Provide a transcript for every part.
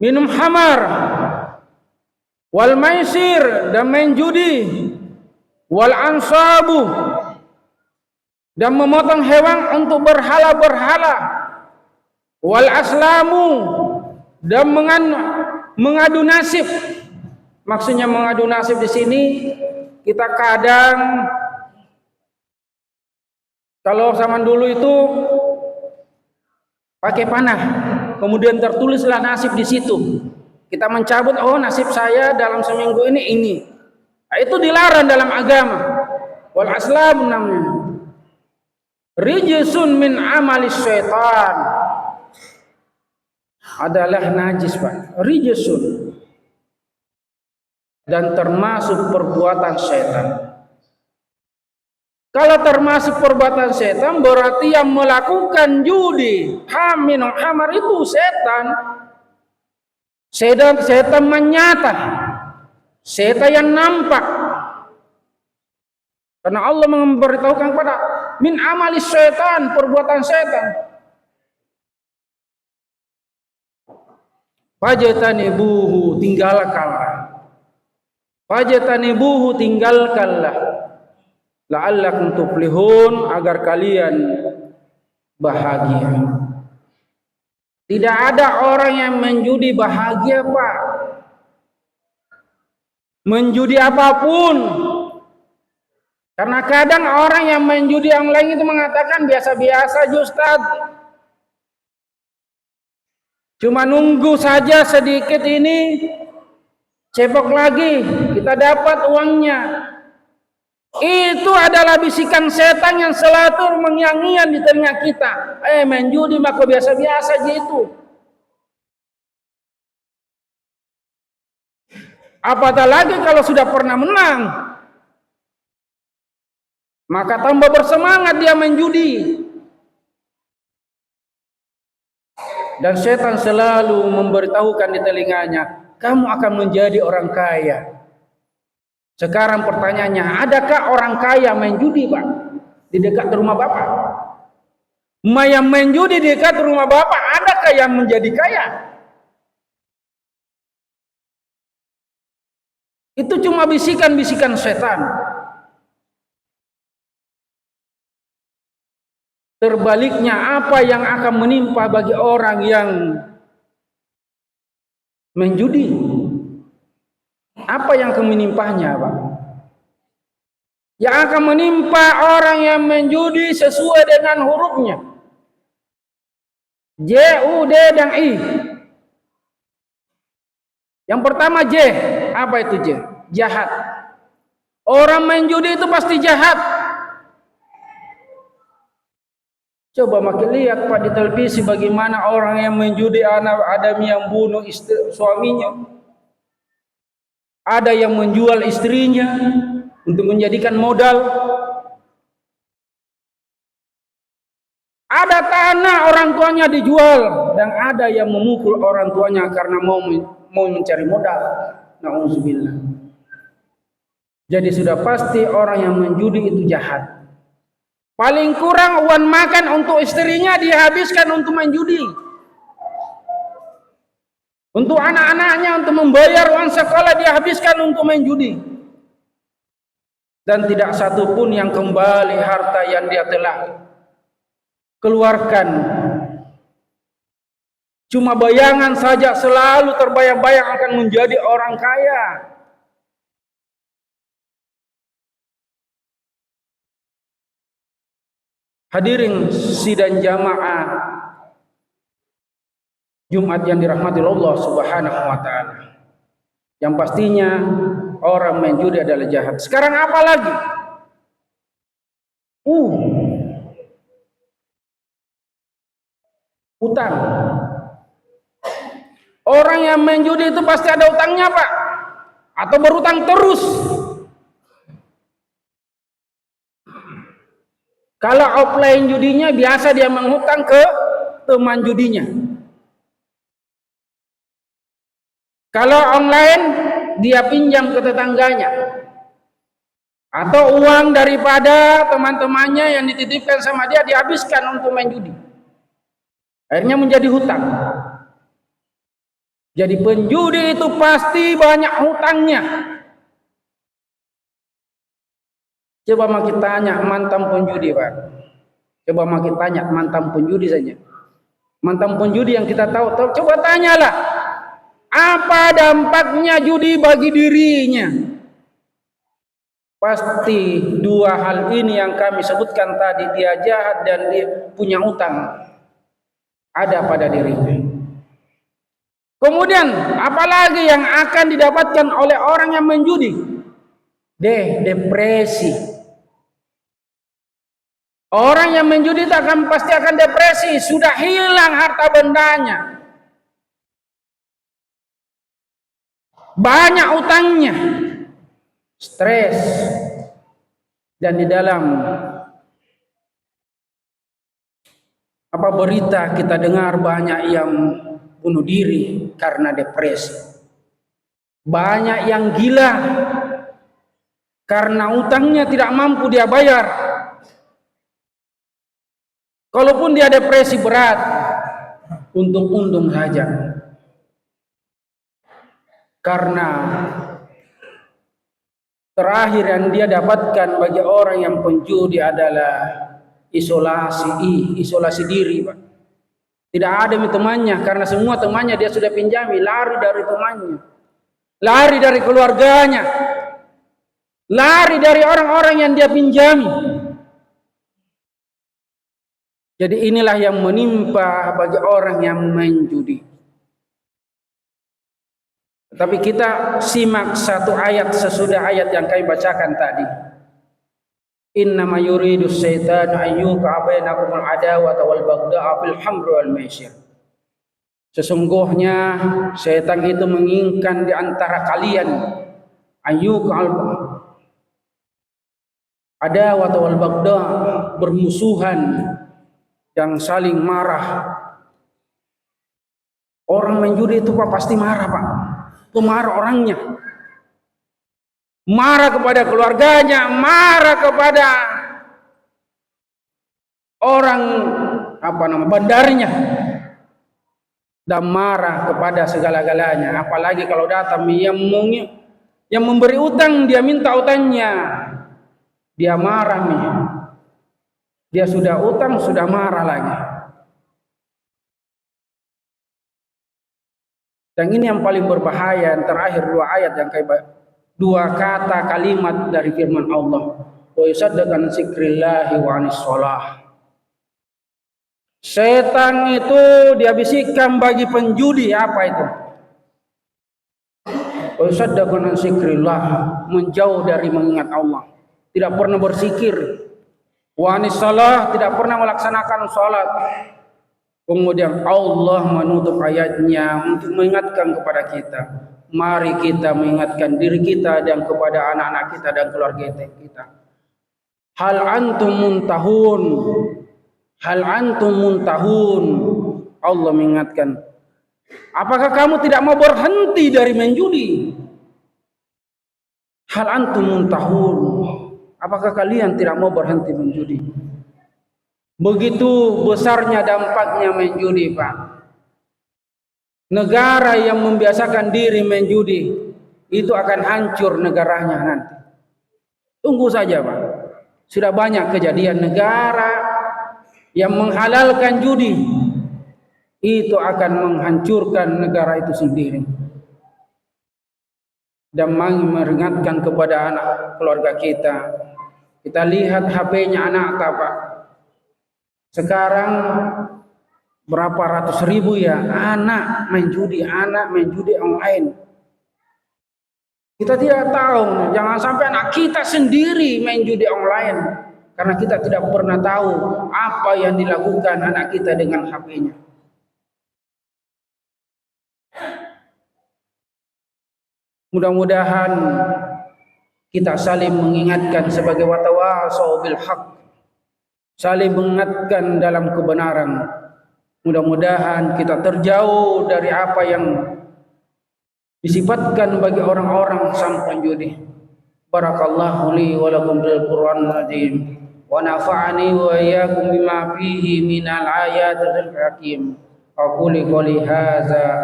minum khamar, wal maisir, dan main judi, wal ansabu, dan memotong hewan untuk berhala-berhala, wal aslamu, dan mengadu nasib. Maksudnya mengadu nasib di sini, kita kadang kalau zaman dulu itu pakai panah, kemudian tertulislah nasib di situ. Kita mencabut, oh nasib saya dalam seminggu ini. Nah, itu dilarang dalam agama. Wal aslam namanya. Rijsun min amalis syaitan. Adalah najis, Pak. Rijsun. Dan termasuk perbuatan syaitan. Kalau termasuk perbuatan setan, berarti yang melakukan judi, minum khamar itu setan. Setan menyata, setan yang nampak. Karena Allah memberitahukan kepada min amalis setan, perbuatan setan. Fajtanibuhu, tinggalkanlah. Fajtanibuhu, tinggalkanlah. La'allakum tuflihun, agar kalian bahagia. Tidak ada orang yang menjudi bahagia, Pak. Menjudi apapun. Karena kadang orang yang menjudi yang lain itu mengatakan biasa-biasa, Ustaz. Cuma nunggu saja sedikit ini, cepok lagi, kita dapat uangnya. Itu adalah bisikan setan yang selalu menyanyian di telinga kita. Main judi maka biasa-biasa aja itu. Apatah lagi kalau sudah pernah menang, maka tambah bersemangat dia main judi. Dan setan selalu memberitahukan di telinganya, kamu akan menjadi orang kaya. Sekarang pertanyaannya, adakah orang kaya main judi, Pak? Di dekat rumah Bapak? Yang main judi di dekat rumah Bapak, adakah yang menjadi kaya? Itu cuma bisikan-bisikan setan. Terbaliknya, apa yang akan menimpa bagi orang yang menjudi? Apa yang akan menimpanya, Pak? Yang akan menimpa orang yang menjudi sesuai dengan hurufnya. J, U, D, dan I. Yang pertama J. Apa itu J? Jahat. Orang menjudi itu pasti jahat. Coba makin lihat, Pak, di televisi bagaimana orang yang menjudi, ada yang bunuh suaminya. Ada yang menjual istrinya untuk menjadikan modal. Ada tanah orang tuanya dijual, dan ada yang memukul orang tuanya karena mau mencari modal. Na'udzubillah. Jadi sudah pasti orang yang menjudi itu jahat. Paling kurang uang makan untuk istrinya dihabiskan untuk menjudi. Untuk anak-anaknya, untuk membayar uang sekolah dihabiskan untuk main judi. Dan tidak satu pun yang kembali harta yang dia telah keluarkan. Cuma bayangan saja, selalu terbayang-bayang akan menjadi orang kaya. Hadirin sidang jamaah Jumat yang dirahmati Allah Subhanahu wa taala. Yang pastinya orang main judi adalah jahat. Sekarang apa lagi? Utang. Orang yang main judi itu pasti ada utangnya, Pak. Atau berutang terus. Kalau offline judinya biasa dia menghutang ke teman judinya. Kalau online dia pinjam ke tetangganya. Atau uang daripada teman-temannya yang dititipkan sama dia dihabiskan untuk main judi. Akhirnya menjadi hutang. Jadi penjudi itu pasti banyak hutangnya. Coba makin tanya mantan penjudi, Pak. Coba makin tanya mantan penjudi saja. Mantan penjudi yang kita tahu, coba tanyalah, apa dampaknya judi bagi dirinya? Pasti dua hal ini yang kami sebutkan tadi, dia jahat dan dia punya utang, ada pada dirinya. Kemudian apalagi yang akan didapatkan oleh orang yang menjudi? Depresi. Orang yang menjudi itu pasti akan depresi, sudah hilang harta bendanya, banyak utangnya, stres, dan di dalam berita kita dengar banyak yang bunuh diri karena depresi, banyak yang gila karena utangnya tidak mampu dia bayar. Kalaupun dia depresi berat, untung-untung saja. Karena terakhir yang dia dapatkan bagi orang yang penjudi adalah isolasi diri, Pak. Tidak ada temannya, karena semua temannya dia sudah pinjami, lari dari temannya, lari dari keluarganya, lari dari orang-orang yang dia pinjami. Jadi inilah yang menimpa bagi orang yang menjudi. Tapi kita simak satu ayat sesudah ayat yang kami bacakan tadi. Innama yuridu syaitanu ayyuqa bainakumul adawata wal baghdha'a fil hamri wal maisir. Sesungguhnya setan itu menginginkan di antara kalian ayyuqa adawata wal baghdha', bermusuhan yang saling marah. Orang menjudi itu Pak pasti marah, Pak. Pemarah orangnya, marah kepada keluarganya, marah kepada orang bandarnya, dan marah kepada segala-galanya. Apalagi kalau datang yang memberi utang, dia minta utangnya, dia marah nih. Dia sudah utang, sudah marah lagi. Dan ini yang paling berbahaya, yang terakhir dua kata kalimat dari firman Allah. Wa yusaddakan zikrillahi wa anis shalah. Setan itu dia bisikkan bagi penjudi apa itu? Wa yusaddakan zikrillah, menjauh dari mengingat Allah, tidak pernah berzikir. Wa anis shalah, tidak pernah melaksanakan salat. Kemudian Allah menutup ayatnya untuk mengingatkan kepada kita. Mari kita mengingatkan diri kita dan kepada anak-anak kita dan keluarga kita. Hal antum muntahun. Hal antum muntahun. Allah mengingatkan. Apakah kamu tidak mau berhenti dari menjudi? Hal antum muntahun. Apakah kalian tidak mau berhenti menjudi? Begitu besarnya dampaknya menjudi, Pak. Negara yang membiasakan diri menjudi itu akan hancur negaranya nanti. Tunggu saja, Pak. Sudah banyak kejadian negara yang menghalalkan judi, itu akan menghancurkan negara itu sendiri. Dan meringatkan kepada anak keluarga kita. Kita lihat HP-nya anak Pak. Sekarang berapa ratus ribu ya anak main judi online. Kita tidak tahu, jangan sampai anak kita sendiri main judi online, karena kita tidak pernah tahu apa yang dilakukan anak kita dengan HP-nya. Mudah-mudahan kita saling mengingatkan sebagai watawasau bil haq, saling mengingatkan dalam kebenaran. Mudah-mudahan kita terjauh dari apa yang disifatkan bagi orang-orang sang penjudi. Barakallahu li wa lakum bil Qur'anil azim wa nafa'ani wa iyyakum bima fihi minal ayatil hakim. Aqulu qouli hadza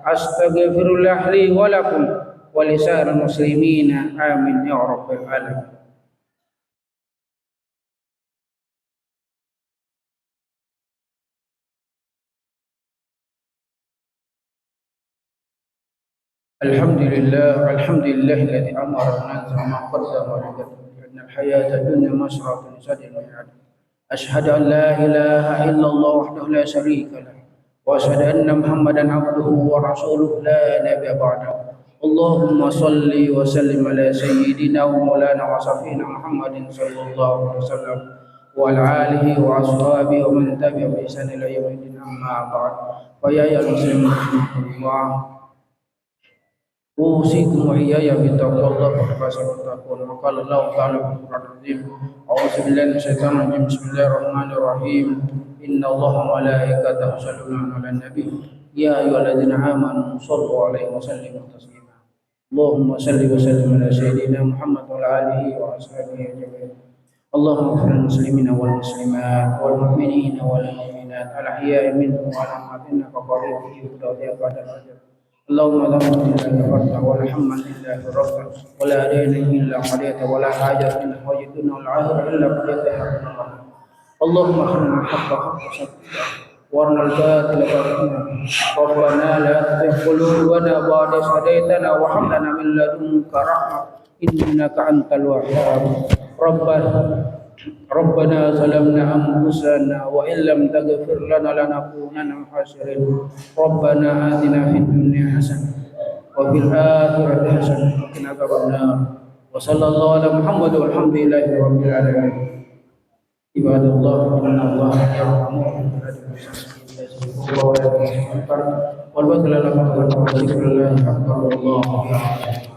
Astaghfirullah li wa lakum wa lisa'iril muslimina. Amin ya rabbal alamin. Alhamdulillah alladzi amara an-nasa ma qaddama li al-hayata dunya masratan sadil mi'ad. Ashhadu an la ilaha illallah wahdahu la syarika lah wa ashhadu anna Muhammadan abduhu wa rasuluhu la nabiyya ba'dahu. Allahumma salli wa sallim ala sayyidina wa maulana wa safina Muhammadin sallallahu alaihi wasallam wa ala alihi wa ashabihi wa man tabi'a bi ihsan ila yaumil amma ba'd. Fa ya muslimin wa أوصيكم وإياي بتقوى الله فقد فاز المتقون. وقال الله تعالى في القرآن العظيم أعوذ بالله من الشيطان الرجيم بسم الله الرحمن الرحيم إن الله وملائكته يصلون على النبي يا أيها الذين آمنوا صلوا عليه وسلموا تسليما. اللهم صل وسلم على سيدنا محمد وعلى آله وأصحابه أجمعين. اللهم اغفر للمسلمين والمسلمات والمؤمنين والمؤمنات الأحياء منهم والأموات إنك قريب مجيب دعوات بعد الفجر. اللهم لا مضل إلا غفرته ولا حما إلا فرجته ولا دين إلا قضيته ولا حاجة إلا وجدنا والعاهر إلا قضيتها. اللهم أرنا الحق حقا وارنا الباطل باطلا. ربنا لا تزغ قلوبنا بعد إذ هديتنا وهب لنا من لدنك رحمة إنك أنت الوهاب. ربنا ظلمنا أنفسنا وإن لم تغفر لنا لنكونن من الخاسرين. ربنا آتنا في الدنيا حسنة وفي الآخرة حسنة وقنا عذاب النار. وصلى الله على محمد والحمد لله رب العالمين. عباد الله إن الله يأمر بالعدل والإحسان والبذل لكم وذكر الله أكبر والله أكبر.